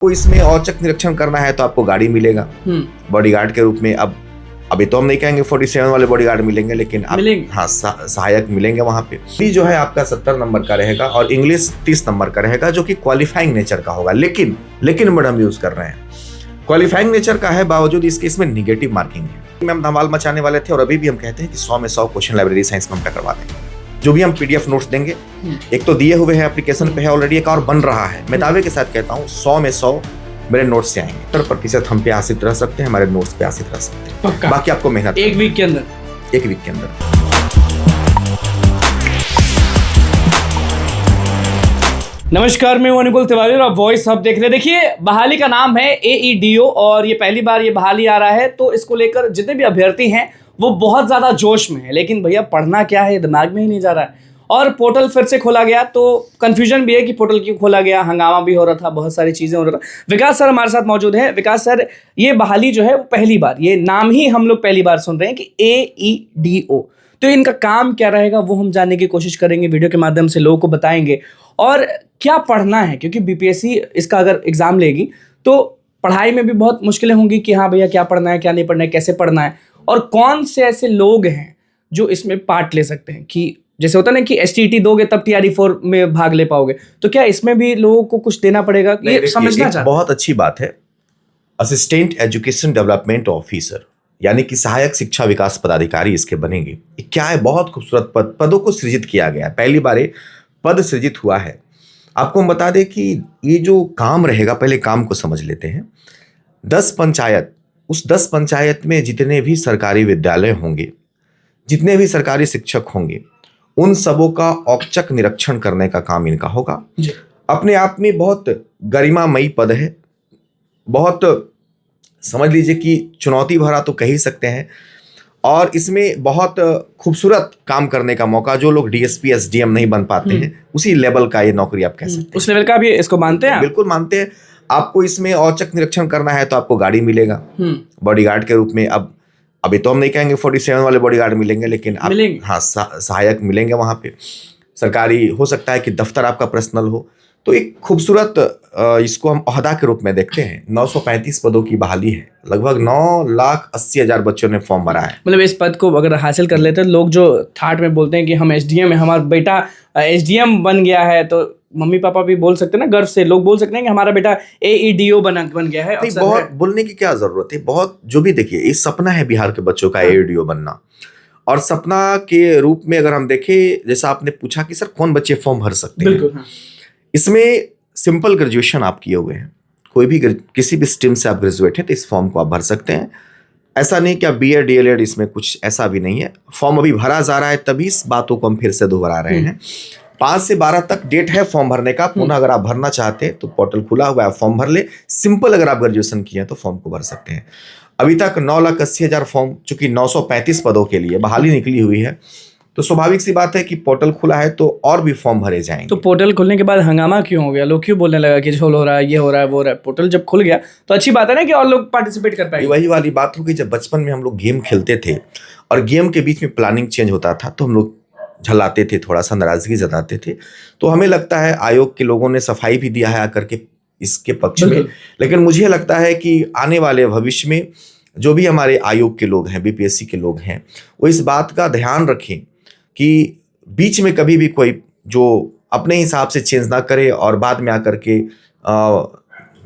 को इसमें औचक निरीक्षण करना है तो आपको गाड़ी मिलेगा बॉडीगार्ड के रूप में। अब अभी तो हम नहीं कहेंगे 47 वाले बॉडीगार्ड मिलेंगे, लेकिन हाँ सहायक मिलेंगे वहां पे। भी जो है आपका 70 नंबर का रहेगा और इंग्लिश 30 नंबर का रहेगा, जो कि क्वालिफाइंग नेचर का होगा। लेकिन मैडम यूज कर रहे हैं क्वालिफाइंग नेचर का है, बावजूद इसके इसमें निगेटिव मार्किंग है। हम धमाल मचाने वाले थे और अभी भी हम कहते हैं कि 100 में 100 क्वेश्चन लाइब्रेरी साइंस में हम करवा देंगे। जो भी हम पीडीएफ नोट्स देंगे, एक तो दिए हुए हैं एप्लीकेशन पे है ऑलरेडी, एक और बन रहा है। मैं दावे के साथ कहता हूँ 100 में 100 मेरे नोट्स से आएंगे। 70% हम पे आश्रित रह सकते हैं, हमारे नोट्स पे आश्रित रह सकते हैं। बाकी आपको मेहनत एक वीक के अंदर नमस्कार, मैं हूं अनुकुल तिवारी और आप वॉइस हब देख रहे हैं। देखिए, बहाली का नाम है AEDO और ये पहली बार ये बहाली आ रहा है, तो इसको लेकर जितने भी अभ्यर्थी हैं वो बहुत ज़्यादा जोश में है। लेकिन भैया पढ़ना क्या है दिमाग में ही नहीं जा रहा है। और पोर्टल फिर से खोला गया तो कंफ्यूजन भी है कि पोर्टल क्यों खोला गया, हंगामा भी हो रहा था, बहुत सारी चीज़ें हो रहा था। विकास सर हमारे साथ मौजूद हैं। विकास सर, ये बहाली जो है वो पहली बार, ये नाम ही हम लोग पहली बार सुन रहे हैं कि AEDO, तो इनका काम क्या रहेगा वो हम जानने की कोशिश करेंगे, वीडियो के माध्यम से लोगों को बताएंगे। और क्या पढ़ना है, क्योंकि BPSC इसका अगर एग्ज़ाम लेगी तो पढ़ाई में भी बहुत मुश्किलें होंगी कि हाँ भैया क्या पढ़ना है, क्या नहीं पढ़ना है, कैसे पढ़ना है, और कौन से ऐसे लोग हैं जो इसमें पार्ट ले सकते हैं। कि जैसे होता ना कि STET दोगे तब TRE4 में भाग ले पाओगे, तो क्या इसमें भी लोगों को कुछ देना पड़ेगा? ये समझना चाहते हैं। बहुत अच्छी बात है। असिस्टेंट एजुकेशन डेवलपमेंट ऑफिसर यानी कि सहायक शिक्षा विकास पदाधिकारी इसके बनेंगे। क्या है, बहुत खूबसूरत पदों को सृजित किया गया है। पहली बार पद सृजित हुआ है। आपको हम बता दें कि ये जो काम रहेगा, पहले काम को समझ लेते हैं। 10 पंचायत, उस 10 पंचायत में जितने भी सरकारी विद्यालय होंगे, जितने भी सरकारी शिक्षक होंगे, उन सबों का औचक निरीक्षण करने का काम इनका होगा। अपने आप में बहुत गरिमामयी पद है, बहुत समझ लीजिए कि चुनौती भरा तो कह ही सकते हैं। और इसमें बहुत खूबसूरत काम करने का मौका, जो लोग DSP SDM नहीं बन पाते हैं, उसी लेवल का ये नौकरी आप कह सकते हैं। उस लेवल का भी इसको मानते हैं? बिल्कुल मानते हैं। आपको इसमें औचक निरीक्षण करना है तो आपको गाड़ी मिलेगा बॉडीगार्ड के रूप में। अब अभी तो हम नहीं कहेंगे 47 वाले बॉडीगार्ड मिलेंगे, लेकिन हाँ सहायक मिलेंगे वहां पे। सरकारी हो सकता है कि दफ्तर आपका पर्सनल हो। तो एक खूबसूरत इसको हम ओहदा के रूप में देखते हैं। 935 पदों की बहाली है, लगभग 9,80,000 बच्चों ने फॉर्म भरा है। मतलब इस पद को अगर हासिल कर लेते हैं लोग, जो ठाठ में बोलते हैं कि हम SDM है, हमारा बेटा SDM बन गया है, तो मम्मी पापा भी बोल सकते हैं ना, गर्व से लोग बोल सकते हैं कि हमारा बेटा AEDO बन गया है। नहीं, बहुत बोलने की क्या जरूरत है। बहुत जो भी देखिए, ये सपना है बिहार के बच्चों का AEDO बनना। और सपना के रूप में अगर हम देखें, जैसा आपने पूछा कि सर कौन बच्चे फॉर्म भर सकते हैं, इसमें सिंपल ग्रेजुएशन आप किए हुए हैं, कोई भी किसी भी स्ट्रीम से आप ग्रेजुएट हैं तो इस फॉर्म को आप भर सकते हैं। ऐसा नहीं कि आप BA DLED, इसमें कुछ ऐसा भी नहीं है। फॉर्म अभी भरा जा रहा है, तभी इस बातों को हम फिर से दोहरा रहे हैं। 5 से 12 तक डेट है फॉर्म भरने का। पुनः अगर आप भरना चाहते हैं तो पोर्टल खुला हुआ है, फॉर्म भर ले। सिंपल अगर आप ग्रेजुएशन किए हैं तो फॉर्म को भर सकते हैं। अभी तक 9,80,000 फॉर्म, चूंकि 935 पदों के लिए बहाली निकली हुई है, तो स्वाभाविक सी बात है कि पोर्टल खुला है तो और भी फॉर्म भरे जाएंगे। तो पोर्टल खुलने के बाद हंगामा क्यों हो गया? लोग क्यों बोलने लगा कि झोल हो रहा है, ये हो रहा है, वो हो रहा है? पोर्टल जब खुल गया तो अच्छी बात है ना कि और लोग पार्टिसिपेट कर पाएंगे। वही वाली बात हो गई, जब बचपन में हम लोग गेम खेलते थे और गेम के बीच में प्लानिंग चेंज होता था तो हम लोग झल्लाते थे, थोड़ा सा नाराजगी जताते थे। तो हमें लगता है आयोग के लोगों ने सफाई भी दिया है आकर के इसके पक्ष में। लेकिन मुझे लगता है कि आने वाले भविष्य में जो भी हमारे आयोग के लोग हैं, BPSC के लोग हैं, वो इस बात का ध्यान रखें कि बीच में कभी भी कोई जो अपने हिसाब से चेंज ना करे और बाद में आकर के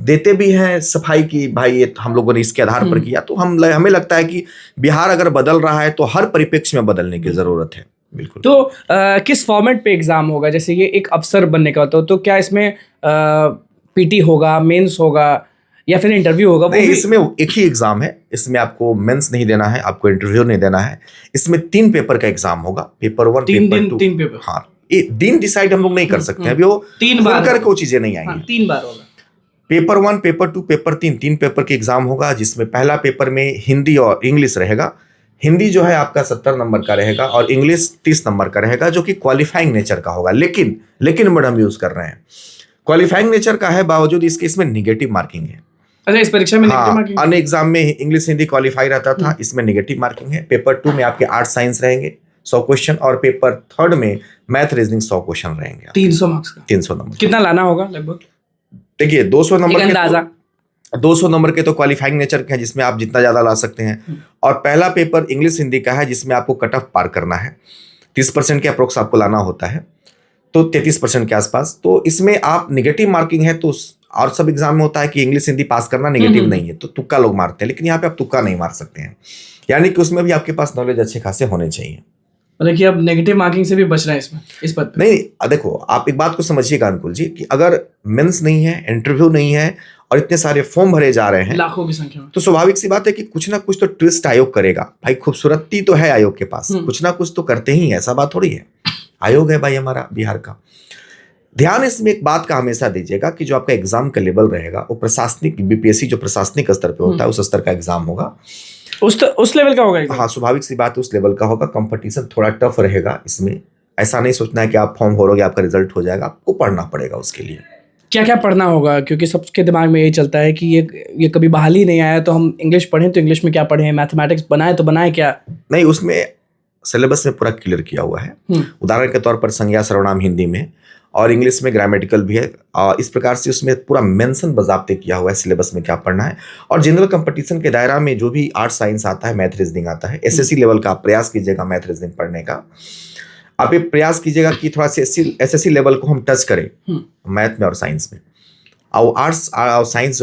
देते भी हैं सफाई की, भाई ये हम लोगों ने इसके आधार पर किया। तो हमें लगता है कि बिहार अगर बदल रहा है तो हर परिप्रेक्ष्य में बदलने की जरूरत है। बिल्कुल। तो किस फॉर्मेट पे एग्जाम होगा? जैसे ये एक अफसर बनने का होता तो क्या इसमें PT होगा, मेंस होगा या फिर इंटरव्यू होगा? नहीं, इसमें एक ही एग्जाम है। इसमें आपको मेंस नहीं देना है, आपको इंटरव्यू नहीं देना है। इसमें 3 पेपर का एग्जाम होगा, पेपर 1, पेपर 2। 3 पेपर। हाँ, ये दिन डिसाइड हम लोग नहीं कर सकते हैं अभी, वो 3 बार करके वो चीजें नहीं आएंगी। 3 बार होगा। पेपर 1, पेपर 2, पेपर 3 पेपर के एग्जाम होगा, जिसमें पहला पेपर में हिंदी और इंग्लिश रहेगा। हिंदी जो है आपका 70 नंबर का रहेगा और इंग्लिश 30 नंबर का रहेगा, जो कि क्वालिफाइंग नेचर का होगा। लेकिन मैडम यूज कर रहे हैं क्वालिफाइंग नेचर का है, बावजूद इसके इसमें निगेटिव मार्किंग है। अच्छा, इस परीक्षा में नेगेटिव मार्किंग? अन्य एग्जाम में इंग्लिश हिंदी क्वालिफाई रहता था, इसमें नेगेटिव मार्किंग है। पेपर 2 में आपके आर्ट साइंस रहेंगे 100 क्वेश्चन, और पेपर 3 में मैथ रीजनिंग 100 क्वेश्चन रहेंगे। 300 मार्क्स का, 300 नंबर। कितना लाना होगा लगभग? देखिए 200 नंबर एक अंदाजा। 200 नंबर के तो क्वालिफाइंग नेचर के हैं जिसमें आप जितना ज्यादा ला सकते हैं, और पहला पेपर इंग्लिश हिंदी का है जिसमें आपको कट ऑफ पार करना है, 30% के अप्रोक्स आपको लाना होता है, तो 33% के आसपास। तो इसमें आप निगेटिव मार्किंग है तो और सब एग्जाम में होता है कि इंग्लिश हिंदी पास करना निगेटिव नहीं है, तो तुक्का लोग मारते हैं, लेकिन यहाँ पे आप तुक्का नहीं मार सकते हैं, यानी कि उसमें भी आपके पास नॉलेज अच्छे खासे होने चाहिए। मतलब कि अब नेगेटिव मार्किंग से भी बच रहे हैं इसमें, इस पद पे। नहीं देखो, आप एक बात को समझिएगा अंकुल जी, कि अगर मेंस नहीं है, इंटरव्यू नहीं है और इतने सारे फॉर्म भरे जा रहे हैं लाखों की संख्या में, तो स्वाभाविक सी बात है कि कुछ ना कुछ तो ट्विस्ट आयोग करेगा भाई। खूबसूरती तो है आयोग के पास, कुछ ना कुछ तो करते ही हैं, ऐसा बात थोड़ी है। आयोग है भाई हमारा बिहार का। ध्यान इसमें एक बात का हमेशा दीजिएगा कि जो आपका एग्जाम का लेवल रहेगा वो प्रशासनिक, बीपीएससी जो प्रशासनिक स्तर पे होता है उस स्तर का एग्जाम होगा, उस लेवल का होगा exam? हाँ स्वाभाविक सी बात है, उस लेवल का होगा। कंपटीशन थोड़ा टफ रहेगा इसमें, ऐसा नहीं सोचना है कि आप फॉर्म भरोगे आपका रिजल्ट हो जाएगा, आपको पढ़ना पड़ेगा उसके लिए। क्या क्या पढ़ना होगा, क्योंकि सबके दिमाग में यही चलता है कि ये कभी बहाली नहीं आया तो हम इंग्लिश पढ़ें तो इंग्लिश में क्या पढ़ें, मैथमेटिक्स बनाए तो बनाए क्या? नहीं, उसमें सिलेबस में पूरा क्लियर किया हुआ है। उदाहरण के तौर पर संज्ञा सर्वनाम हिंदी में और इंग्लिश में ग्रामेटिकल भी है, और इस प्रकार से उसमें पूरा मेंशन बजाबते किया हुआ है सिलेबस में क्या पढ़ना है। और जनरल कंपटीशन के दायरा में जो भी आर्ट साइंस आता है, मैथ रीजनिंग आता है, एसएससी लेवल का आप प्रयास कीजिएगा मैथ रीजनिंग पढ़ने का। आप ये प्रयास कीजिएगा कि थोड़ा सा एसएससी लेवल को हम टच करें मैथ में और साइंस में। और आर्ट्स और साइंस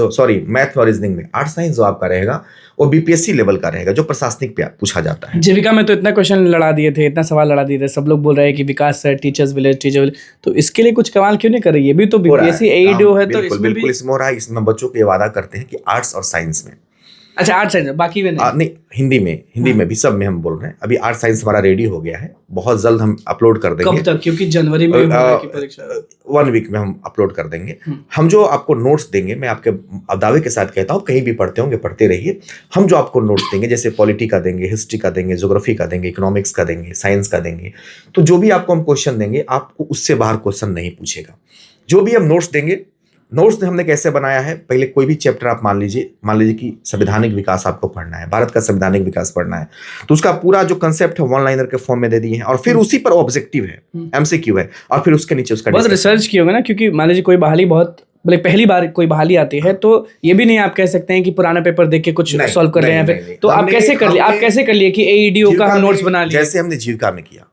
मैथ और रीजनिंग में आर्ट साइंस जो आपका रहेगा वो बीपीएससी लेवल का रहेगा, जो प्रशासनिक पे पूछा जाता है। जीविका में तो इतना क्वेश्चन लड़ा दिए थे, इतना सवाल लड़ा दिए थे, सब लोग बोल रहे हैं कि विकास सर टीचर्स विलेज, तो इसके लिए कुछ कमाल क्यों नहीं कर रही है? भी तो बीपीएससी एईडीओ है, तो इसमें बिल्कुल इसमें हो रहा है। इसमें बच्चों को ये वादा करते हैं कि आर्ट्स और साइंस में, अच्छा आर्ट साइंस बाकी में नहीं, हिंदी में भी, सब में हम बोल रहे हैं। अभी आर्ट साइंस हमारा रेडी हो गया है, बहुत जल्द हम अपलोड कर देंगे। कब तक? क्योंकि जनवरी में होने की परीक्षा, 1 वीक में हम अपलोड कर देंगे। हम जो आपको नोट्स देंगे, मैं आपके दावे के साथ कहता हूँ, कहीं भी पढ़ते होंगे पढ़ते रहिए, हम जो आपको नोट्स देंगे जैसे पॉलिटी का देंगे, हिस्ट्री का देंगे, ज्योग्राफी का देंगे, इकोनॉमिक्स का देंगे, साइंस का देंगे, तो जो भी आपको हम क्वेश्चन देंगे आपको उससे बाहर क्वेश्चन नहीं पूछेगा। जो भी हम नोट्स देंगे, नोट्स हमने कैसे बनाया है, पहले कोई भी चैप्टर आप मान लीजिए कि संवैधानिक विकास आपको पढ़ना है, भारत का संवैधानिक विकास पढ़ना है, तो उसका पूरा जो कंसेप्ट है वन लाइनर के फॉर्म में दे दिए हैं, और फिर उसी पर ऑब्जेक्टिव है, एमसीक्यू है, और फिर उसके नीचे उसका बहुत रिसर्च किया होगा ना, क्योंकि मान लीजिए कोई बहाली मतलब पहली बार कोई बहाली आती है तो ये भी नहीं आप कह सकते हैं कि पुराना पेपर देख के कुछ सॉल्व कर रहे हैं फिर, तो आप कैसे कर लिए कि एईडीओ का हम नोट्स बना लिए? जैसे हमने जीविका में किया,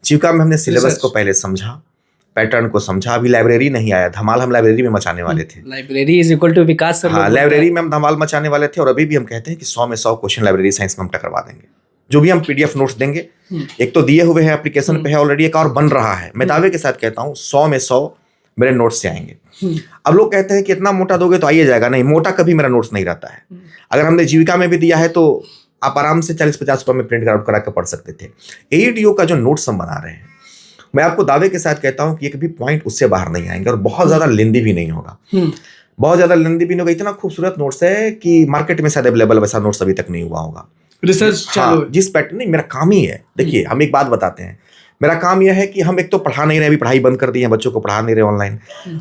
जीविका में हमने सिलेबस को पहले समझा, पैटर्न को समझा। अभी लाइब्रेरी नहीं आया, धमाल हम लाइब्रेरी में मचाने वाले थे। Library is equal to Vikas sir. हाँ, लाइब्रेरी में हम धमाल मचाने वाले थे, और अभी भी हम कहते हैं कि 100 में 100 क्वेश्चन लाइब्रेरी साइंस में हम टकरवा देंगे। जो भी हम पीडीएफ नोट्स देंगे, एक तो दिए हुए हैं एप्लीकेशन पे है ऑलरेडी, एक और बन रहा है। मैं दावे के साथ कहता हूँ 100 में 100 मेरे नोट्स से आएंगे। अब लोग कहते हैं कि इतना मोटा दोगे तो आइए जाएगा, नहीं, मोटा कभी मेरा नोट्स नहीं रहता है। अगर हमने जीविका में भी दिया है तो आप आराम से 40-50 रुपये में प्रिंट आउट करा के पढ़ सकते थे। एईडीओ का जो नोट्स हम बना रहे हैं, मैं आपको दावे के साथ कहता हूं कि एक भी पॉइंट उससे बाहर नहीं आएंगे, और बहुत ज्यादा लेंदी भी नहीं होगा, बहुत ज्यादा लेंदी भी नहीं होगा। इतना खूबसूरत नोट्स है कि मार्केट में शायद अवेलेबल वैसा नोट्स अभी तक नहीं हुआ होगा। रिसर्च चालू है। जिस पैटर्न, नहीं, मेरा काम ही है। देखिए, हम एक बात बताते हैं, मेरा काम यह है कि हम एक तो पढ़ा नहीं रहे, अभी पढ़ाई बंद कर दी है, बच्चों को पढ़ा नहीं रहे ऑनलाइन।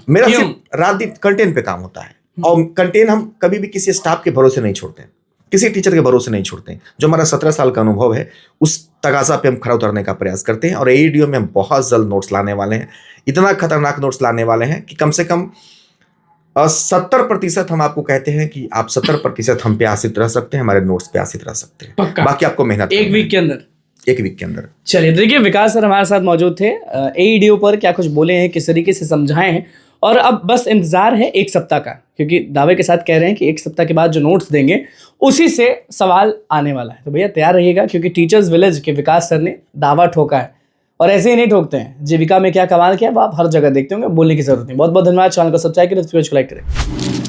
मेरा सिर्फ रात दिन कंटेंट पे काम होता है, और कंटेंट हम कभी भी किसी स्टाफ के भरोसे नहीं छोड़ते, किसी टीचर के भरोसे नहीं छोड़ते। जो हमारा 17 साल का अनुभव है उस तगाजा पे हम खरा उतरने का प्रयास करते हैं, और एईडीओ में हम बहुत जल्द नोट्स लाने वाले हैं। इतना खतरनाक नोट्स लाने वाले हैं कि कम से कम 70% हम आपको कहते हैं कि आप 70% हम पे आश्रित रह सकते हैं, हमारे नोट्स पे आश्रित रह सकते हैं। बाकी आपको मेहनत एक वीक के अंदर। चलिए, देखिए विकास सर हमारे साथ मौजूद थे, एईडीओ पर क्या कुछ बोले हैं, किस तरीके से समझाए हैं, और अब बस इंतजार है 1 सप्ताह का, क्योंकि दावे के साथ कह रहे हैं कि 1 सप्ताह के बाद जो नोट्स देंगे उसी से सवाल आने वाला है। तो भैया तैयार रहिएगा, क्योंकि टीचर्स विलेज के विकास सर ने दावा ठोका है, और ऐसे ही नहीं ठोकते हैं। जीविका में क्या कमाल किया वो आप हर जगह देखते होंगे, बोलने की जरूरत नहीं। बहुत बहुत धन्यवाद। चैनल को सब्सक्राइब करें, वीडियो को लाइक करें।